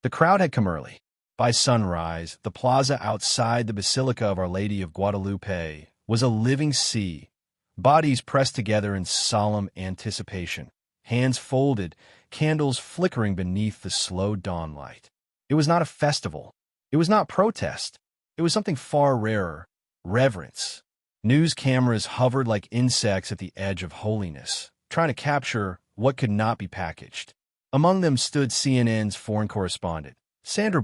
The crowd had come early. By sunrise, the plaza outside the Basilica of Our Lady of Guadalupe was a living sea, bodies pressed together in solemn anticipation, hands folded, candles flickering beneath the slow dawn light. It was not a festival. It was not protest. It was something far rarer, reverence. News cameras hovered like insects at the edge of holiness, trying to capture what could not be packaged. Among them stood CNN's foreign correspondent, Sandra,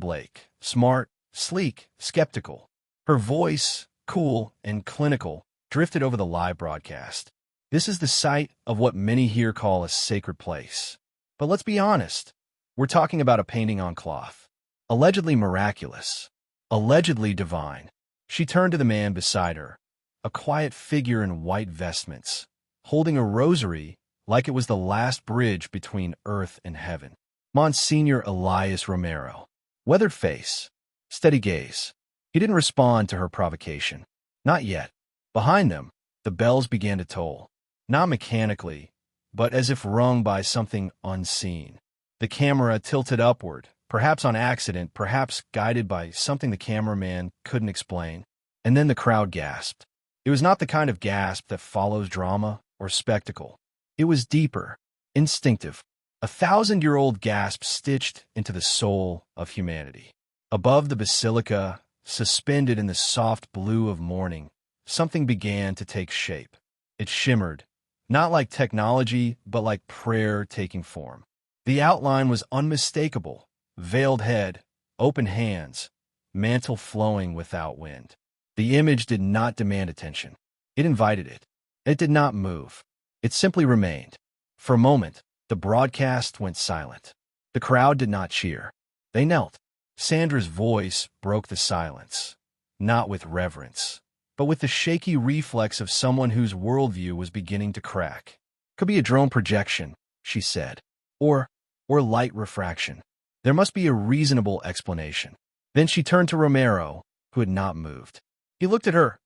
smart, sleek, skeptical. Her voice, cool and clinical, drifted over the live broadcast. This is the site of what many here call a sacred place. But let's be honest, we're talking about a painting on cloth. Allegedly miraculous. Allegedly divine. She turned to the man beside her, a quiet figure in white vestments, holding a rosary like it was the last bridge between earth and heaven. Monsignor Elias Romero. Weathered face. Steady gaze. He didn't respond to her provocation. Not yet. Behind them, the bells began to toll. Not mechanically, but as if rung by something unseen. The camera tilted upward, perhaps on accident, perhaps guided by something the cameraman couldn't explain. And then the crowd gasped. It was not the kind of gasp that follows drama or spectacle. It was deeper, instinctive, 1,000-year-old gasp stitched into the soul of humanity. Above the basilica, suspended in the soft blue of morning, something began to take shape. It shimmered, not like technology, but like prayer taking form. The outline was unmistakable: veiled head, open hands, mantle flowing without wind. The image did not demand attention. It invited it. It did not move. It simply remained. For a moment, the broadcast went silent. The crowd did not cheer. They knelt. Sandra's voice broke the silence, not with reverence, but with the shaky reflex of someone whose worldview was beginning to crack. Could be a drone projection, she said, or light refraction. There must be a reasonable explanation. Then she turned to Romero, who had not moved. He looked at her,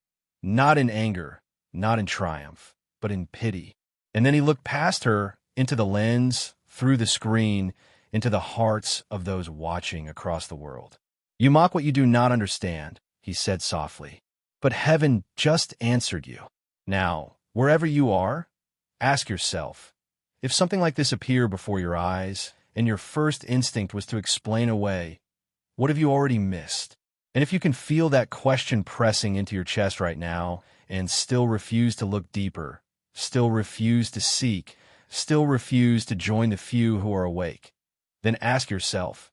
not in anger, not in triumph, but in pity. And then he looked past her, into the lens, through the screen, into the hearts of those watching across the world. "You mock what you do not understand," he said softly. "But heaven just answered you. Now, wherever you are, ask yourself, if something like this appeared before your eyes, and your first instinct was to explain away, what have you already missed? And if you can feel that question pressing into your chest right now, and still refuse to look deeper, still refuse to seek, still refuse to join the few who are awake, then ask yourself,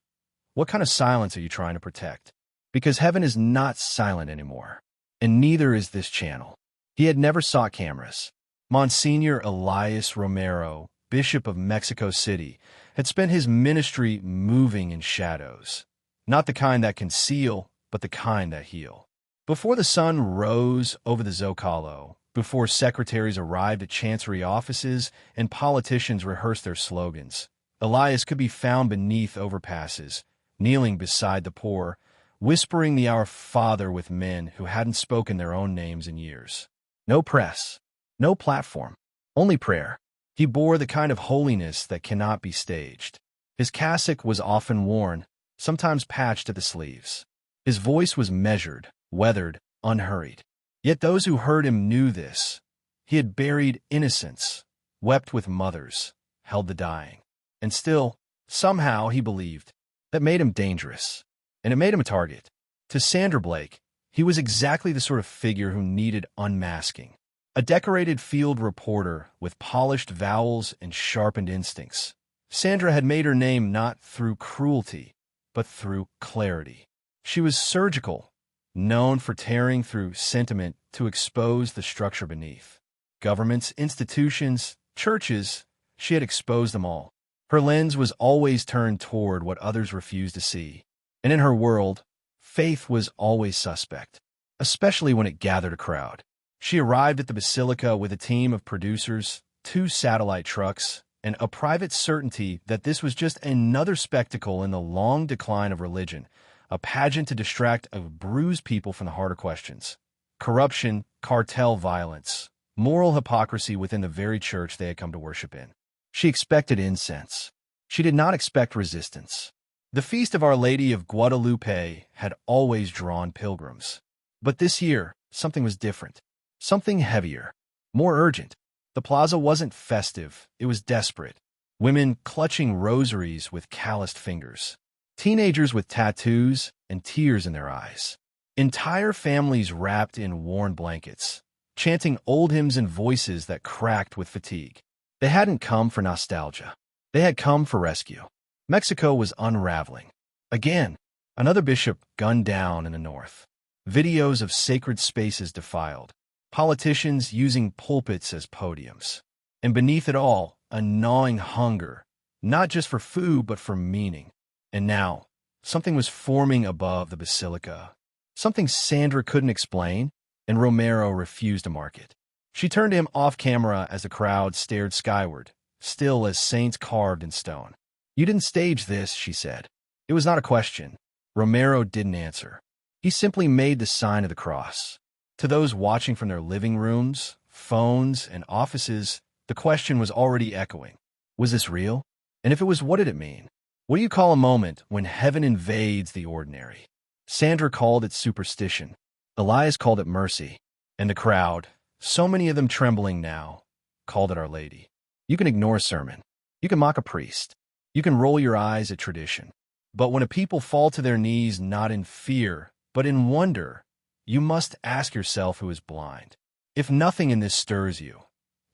what kind of silence are you trying to protect? Because heaven is not silent anymore, and neither is this channel." He had never sought cameras. Monsignor Elias Romero, Bishop of Mexico City, had spent his ministry moving in shadows, not the kind that conceal, but the kind that heal. Before the sun rose over the Zocalo, before secretaries arrived at chancery offices and politicians rehearsed their slogans, Elias could be found beneath overpasses, kneeling beside the poor, whispering the Our Father with men who hadn't spoken their own names in years. No press, no platform, only prayer. He bore the kind of holiness that cannot be staged. His cassock was often worn, sometimes patched at the sleeves. His voice was measured, weathered, unhurried. Yet those who heard him knew this. He had buried innocence, wept with mothers, held the dying. And still, somehow, he believed. That made him dangerous, and it made him a target. To Sandra, he was exactly the sort of figure who needed unmasking. A decorated field reporter with polished vowels and sharpened instincts. Sandra had made her name not through cruelty, but through clarity. She was surgical, known for tearing through sentiment to expose the structure beneath. Governments, institutions, churches, she had exposed them all. Her lens was always turned toward what others refused to see. And in her world, faith was always suspect, especially when it gathered a crowd. She arrived at the Basilica with a team of producers, 2 satellite trucks, and a private certainty that this was just another spectacle in the long decline of religion, a pageant to distract and bruise people from the harder questions. Corruption, cartel violence, moral hypocrisy within the very church they had come to worship in. She expected incense. She did not expect resistance. The feast of Our Lady of Guadalupe had always drawn pilgrims. But this year, something was different. Something heavier. More urgent. The plaza wasn't festive, it was desperate. Women clutching rosaries with calloused fingers. Teenagers with tattoos and tears in their eyes. Entire families wrapped in worn blankets, chanting old hymns in voices that cracked with fatigue. They hadn't come for nostalgia. They had come for rescue. Mexico was unraveling. Again, another bishop gunned down in the north. Videos of sacred spaces defiled. Politicians using pulpits as podiums. And beneath it all, a gnawing hunger, not just for food, but for meaning. And now, something was forming above the Basilica. Something Sandra couldn't explain, and Romero refused to mark it. She turned to him off camera as the crowd stared skyward, still as saints carved in stone. "You didn't stage this," she said. It was not a question. Romero didn't answer. He simply made the sign of the cross. To those watching from their living rooms, phones, and offices, the question was already echoing. Was this real? And if it was, what did it mean? What do you call a moment when heaven invades the ordinary? Sandra called it superstition. Elias called it mercy. And the crowd, so many of them trembling now, called it Our Lady. You can ignore a sermon. You can mock a priest. You can roll your eyes at tradition. But when a people fall to their knees not in fear, but in wonder, you must ask yourself who is blind. If nothing in this stirs you,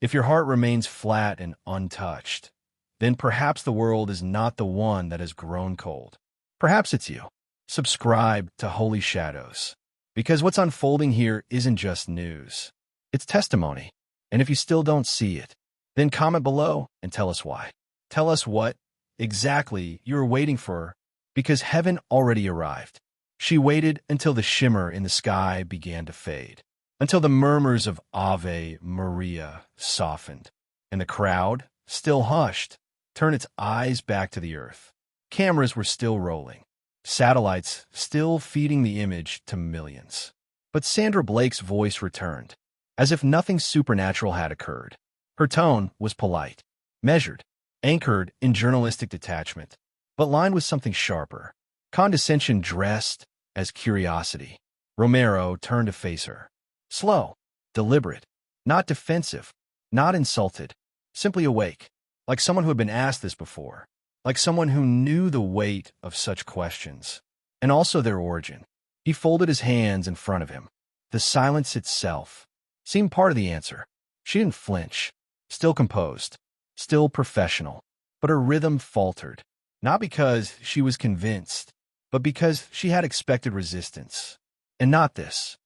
if your heart remains flat and untouched, then perhaps the world is not the one that has grown cold. Perhaps it's you. Subscribe to Holy Shadows. Because what's unfolding here isn't just news. It's testimony. And if you still don't see it, then comment below and tell us why. Tell us what exactly you were waiting for, because heaven already arrived. She waited until the shimmer in the sky began to fade, until the murmurs of Ave Maria softened, and the crowd, still hushed, turned its eyes back to the earth. Cameras were still rolling, satellites still feeding the image to millions. But Sandra Blake's voice returned, as if nothing supernatural had occurred. Her tone was polite, measured, anchored in journalistic detachment, but lined with something sharper. Condescension dressed as curiosity. Romero turned to face her. Slow, deliberate, not defensive, not insulted, simply awake, like someone who had been asked this before, like someone who knew the weight of such questions, and also their origin. He folded his hands in front of him. The silence itself seemed part of the answer. She didn't flinch, still composed, still professional, but her rhythm faltered, not because she was convinced, but because she had expected resistance. And not this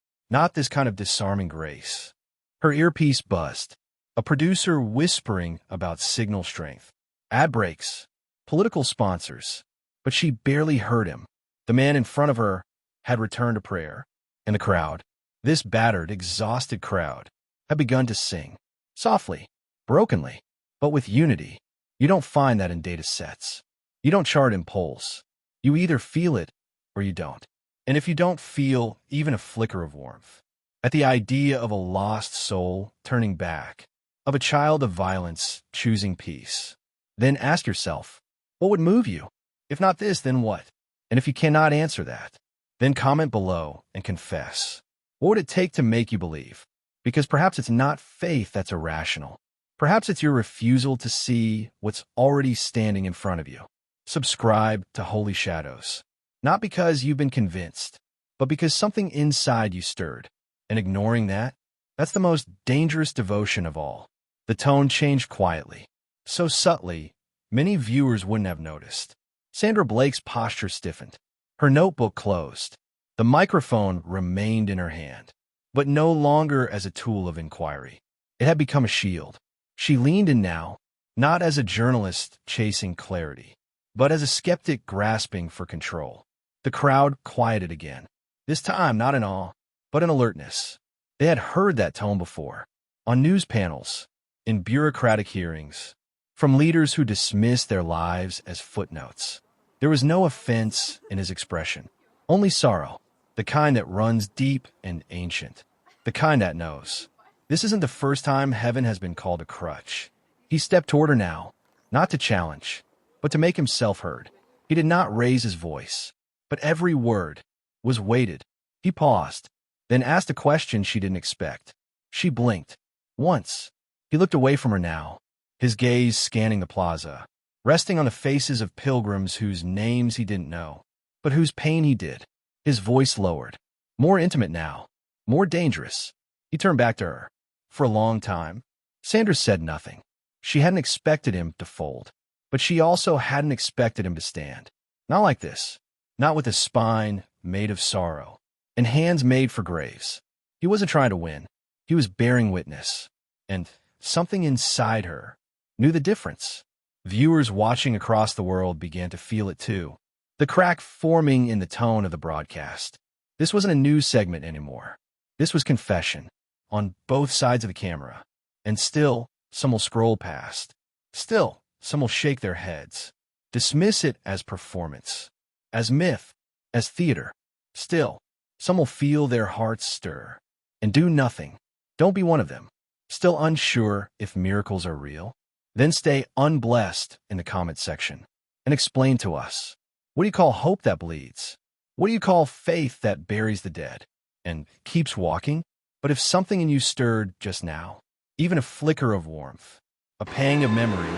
kind of disarming grace. Her earpiece buzzed, a producer whispering about signal strength, ad breaks, political sponsors, but she barely heard him. The man in front of her had returned to prayer, and the crowd, this battered, exhausted crowd, had begun to sing, softly, brokenly, but with unity. You don't find that in data sets. You don't chart in polls. You either feel it or you don't. And if you don't feel even a flicker of warmth at the idea of a lost soul turning back, of a child of violence choosing peace, then ask yourself, what would move you? If not this, then what? And if you cannot answer that, then comment below and confess. What would it take to make you believe? Because perhaps it's not faith that's irrational. Perhaps it's your refusal to see what's already standing in front of you. Subscribe to Holy Shadows. Not because you've been convinced, but because something inside you stirred. And ignoring that, that's the most dangerous devotion of all. The tone changed quietly, so subtly, many viewers wouldn't have noticed. Sandra Blake's posture stiffened. Her notebook closed. The microphone remained in her hand, but no longer as a tool of inquiry. It had become a shield. She leaned in now, not as a journalist chasing clarity, but as a skeptic grasping for control. The crowd quieted again, this time not in awe, but in alertness. They had heard that tone before, on news panels, in bureaucratic hearings, from leaders who dismissed their lives as footnotes. There was no offense in his expression, only sorrow, the kind that runs deep and ancient, the kind that knows. This isn't the first time heaven has been called a crutch. He stepped toward her now, not to challenge, but to make himself heard. He did not raise his voice, but every word was weighted. He paused, then asked a question she didn't expect. She blinked. Once. He looked away from her now, his gaze scanning the plaza, resting on the faces of pilgrims whose names he didn't know, but whose pain he did. His voice lowered. More intimate now. More dangerous. He turned back to her. For a long time, Sandra said nothing. She hadn't expected him to fold, but she also hadn't expected him to stand. Not like this. Not with a spine made of sorrow and hands made for graves. He wasn't trying to win. He was bearing witness. And something inside her knew the difference. Viewers watching across the world began to feel it too. The crack forming in the tone of the broadcast. This wasn't a news segment anymore. This was confession, on both sides of the camera. And still, some will scroll past. Still, some will shake their heads. Dismiss it as performance, as myth, as theater. Still, some will feel their hearts stir. And do nothing. Don't be one of them. Still unsure if miracles are real? Then stay unblessed in the comment section and explain to us. What do you call hope that bleeds? What do you call faith that buries the dead and keeps walking? But if something in you stirred just now, even a flicker of warmth, a pang of memory,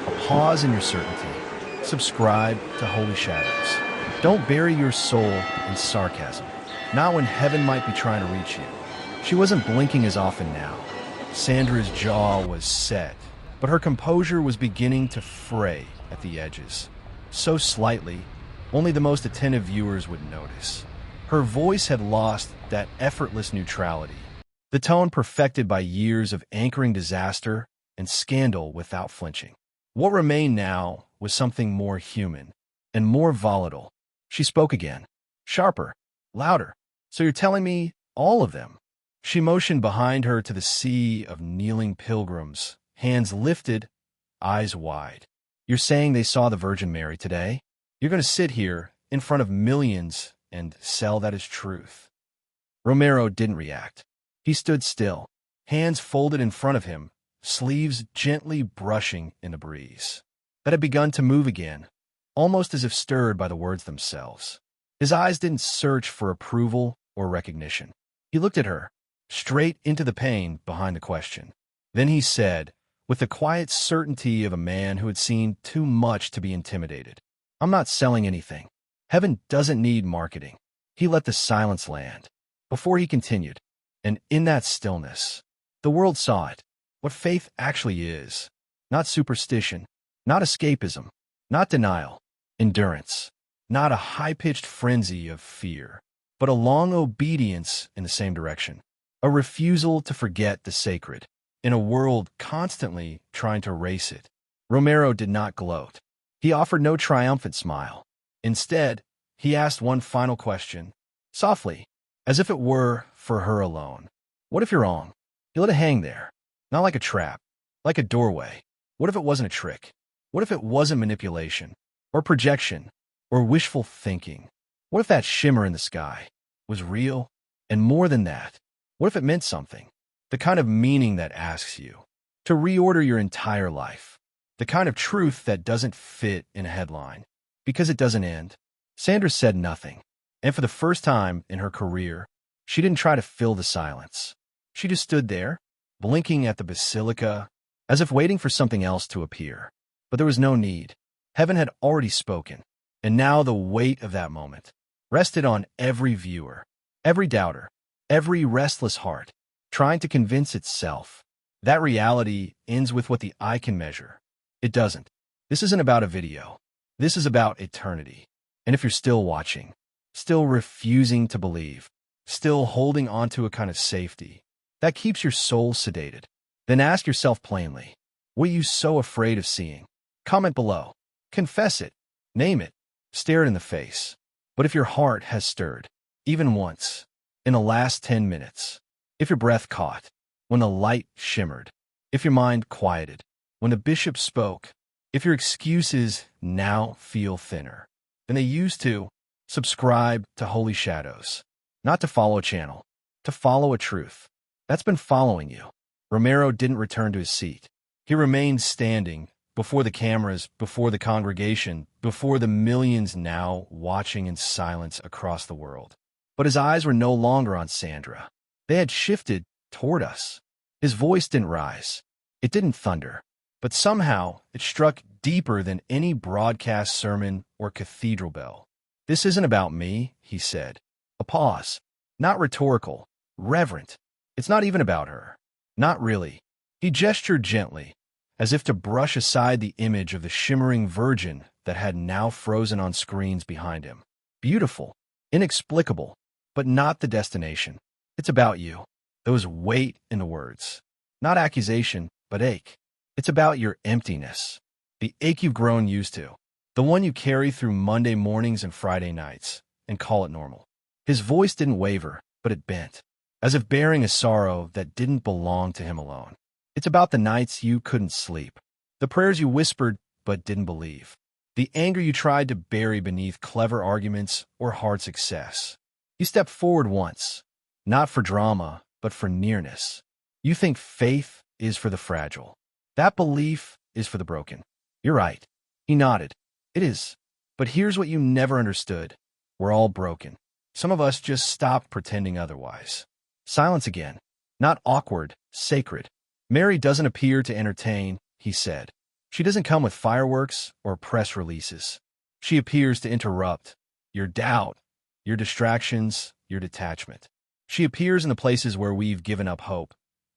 a pause in your certainty, subscribe to Holy Shadows. Don't bury your soul in sarcasm, not when heaven might be trying to reach you. She wasn't blinking as often now. Sandra's jaw was set, but her composure was beginning to fray at the edges. So slightly, only the most attentive viewers would notice. Her voice had lost that effortless neutrality, the tone perfected by years of anchoring disaster and scandal without flinching. What remained now was something more human and more volatile. She spoke again, sharper, louder. So you're telling me all of them? She motioned behind her to the sea of kneeling pilgrims, hands lifted, eyes wide. You're saying they saw the Virgin Mary today? You're going to sit here in front of millions and sell that as truth. Romero didn't react. He stood still, hands folded in front of him, sleeves gently brushing in the breeze that had begun to move again, almost as if stirred by the words themselves. His eyes didn't search for approval or recognition. He looked at her, straight into the pain behind the question. Then he said, with the quiet certainty of a man who had seen too much to be intimidated, I'm not selling anything. Heaven doesn't need marketing. He let the silence land before he continued. And in that stillness, the world saw it, what faith actually is. Not superstition, not escapism, not denial, endurance, not a high-pitched frenzy of fear, but a long obedience in the same direction, a refusal to forget the sacred, in a world constantly trying to erase it. Romero did not gloat. He offered no triumphant smile. Instead, he asked one final question, softly, as if it were for her alone. What if you're wrong? He let it hang there, not like a trap, like a doorway. What if it wasn't a trick? What if it wasn't manipulation, or projection, or wishful thinking? What if that shimmer in the sky was real? And more than that, what if it meant something? The kind of meaning that asks you to reorder your entire life. The kind of truth that doesn't fit in a headline, because it doesn't end. Sandra said nothing, and for the first time in her career, she didn't try to fill the silence. She just stood there, blinking at the Basilica, as if waiting for something else to appear. But there was no need. Heaven had already spoken, and now the weight of that moment rested on every viewer, every doubter, every restless heart, trying to convince itself that reality ends with what the eye can measure. It doesn't. This isn't about a video. This is about eternity. And if you're still watching, still refusing to believe, still holding on to a kind of safety that keeps your soul sedated, then ask yourself plainly, what are you so afraid of seeing? Comment below. Confess it. Name it. Stare it in the face. But if your heart has stirred, even once, in the last 10 minutes, if your breath caught, when the light shimmered, if your mind quieted, when the bishop spoke, if your excuses now feel thinner than they used to, subscribe to Holy Shadows. Not to follow a channel, to follow a truth that's been following you. Romero didn't return to his seat. He remained standing, before the cameras, before the congregation, before the millions now watching in silence across the world. But his eyes were no longer on Sandra. They had shifted toward us. His voice didn't rise. It didn't thunder. But somehow it struck deeper than any broadcast sermon or cathedral bell. "This isn't about me," he said. A pause. Not rhetorical, reverent. "It's not even about her." Not really. He gestured gently, as if to brush aside the image of the shimmering virgin that had now frozen on screens behind him. Beautiful, inexplicable, but not the destination. "It's about you." There was weight in the words. Not accusation, but ache. "It's about your emptiness. The ache you've grown used to. The one you carry through Monday mornings and Friday nights, and call it normal." His voice didn't waver, but it bent, as if bearing a sorrow that didn't belong to him alone. "It's about the nights you couldn't sleep, the prayers you whispered but didn't believe, the anger you tried to bury beneath clever arguments or hard success. You stepped forward once, not for drama, but for nearness. You think faith is for the fragile. That belief is for the broken." "You're right." He nodded. "It is. But here's what you never understood. We're all broken. Some of us just stopped pretending otherwise." Silence again. Not awkward, sacred. "Mary doesn't appear to entertain," he said. "She doesn't come with fireworks or press releases. She appears to interrupt your doubt, your distractions, your detachment. She appears in the places where we've given up hope,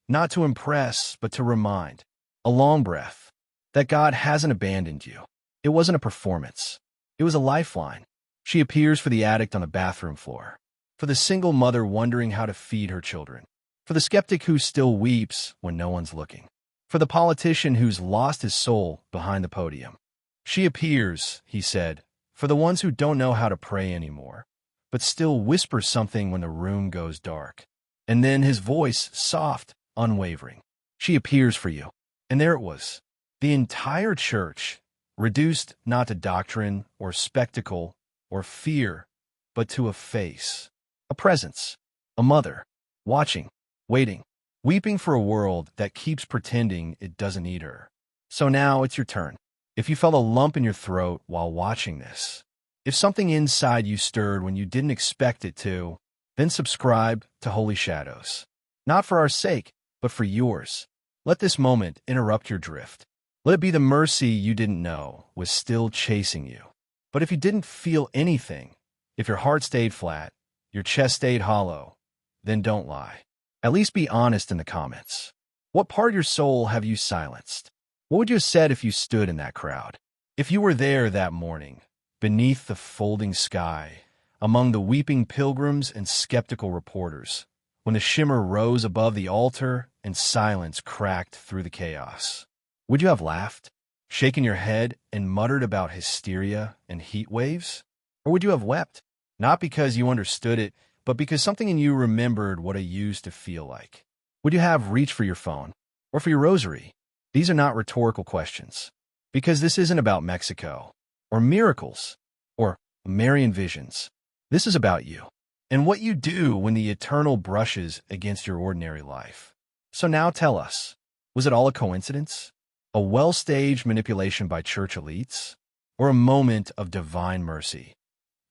not to impress, but to remind." A long breath. "That God hasn't abandoned you. It wasn't a performance. It was a lifeline. She appears for the addict on the bathroom floor, for the single mother wondering how to feed her children, for the skeptic who still weeps when no one's looking, for the politician who's lost his soul behind the podium. She appears," he said, "for the ones who don't know how to pray anymore, but still whisper something when the room goes dark." And then his voice, soft, unwavering. "She appears for you." And there it was. The entire church, reduced not to doctrine or spectacle or fear, but to a face, a presence, a mother, watching, waiting, weeping for a world that keeps pretending it doesn't need her. So now it's your turn. If you felt a lump in your throat while watching this, if something inside you stirred when you didn't expect it to, then subscribe to Holy Shadows. Not for our sake, but for yours. Let this moment interrupt your drift. Let it be the mercy you didn't know was still chasing you. But if you didn't feel anything, if your heart stayed flat, your chest stayed hollow, then don't lie. At least be honest in the comments. What part of your soul have you silenced? What would you have said if you stood in that crowd? If you were there that morning, beneath the folding sky, among the weeping pilgrims and skeptical reporters, when the shimmer rose above the altar and silence cracked through the chaos, would you have laughed, shaken your head, and muttered about hysteria and heat waves? Or would you have wept, not because you understood it, but because something in you remembered what it used to feel like? Would you have reached for your phone or for your rosary? These are not rhetorical questions, because this isn't about Mexico or miracles or Marian visions. This is about you and what you do when the eternal brushes against your ordinary life. So now tell us, was it all a coincidence? A well-staged manipulation by church elites? Or a moment of divine mercy,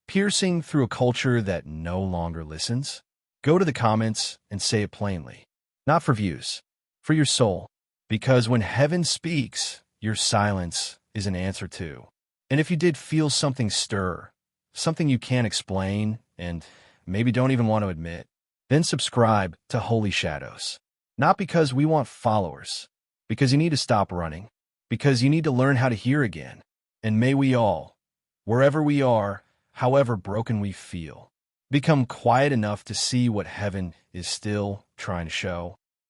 piercing through a culture that no longer listens? Go to the comments and say it plainly. Not for views, for your soul. Because when heaven speaks, your silence is an answer too. And if you did feel something stir, something you can't explain and maybe don't even want to admit, then subscribe to Holy Shadows. Not because we want followers, because you need to stop running, because you need to learn how to hear again. And may we all, wherever we are, however broken we feel, become quiet enough to see what heaven is still trying to show.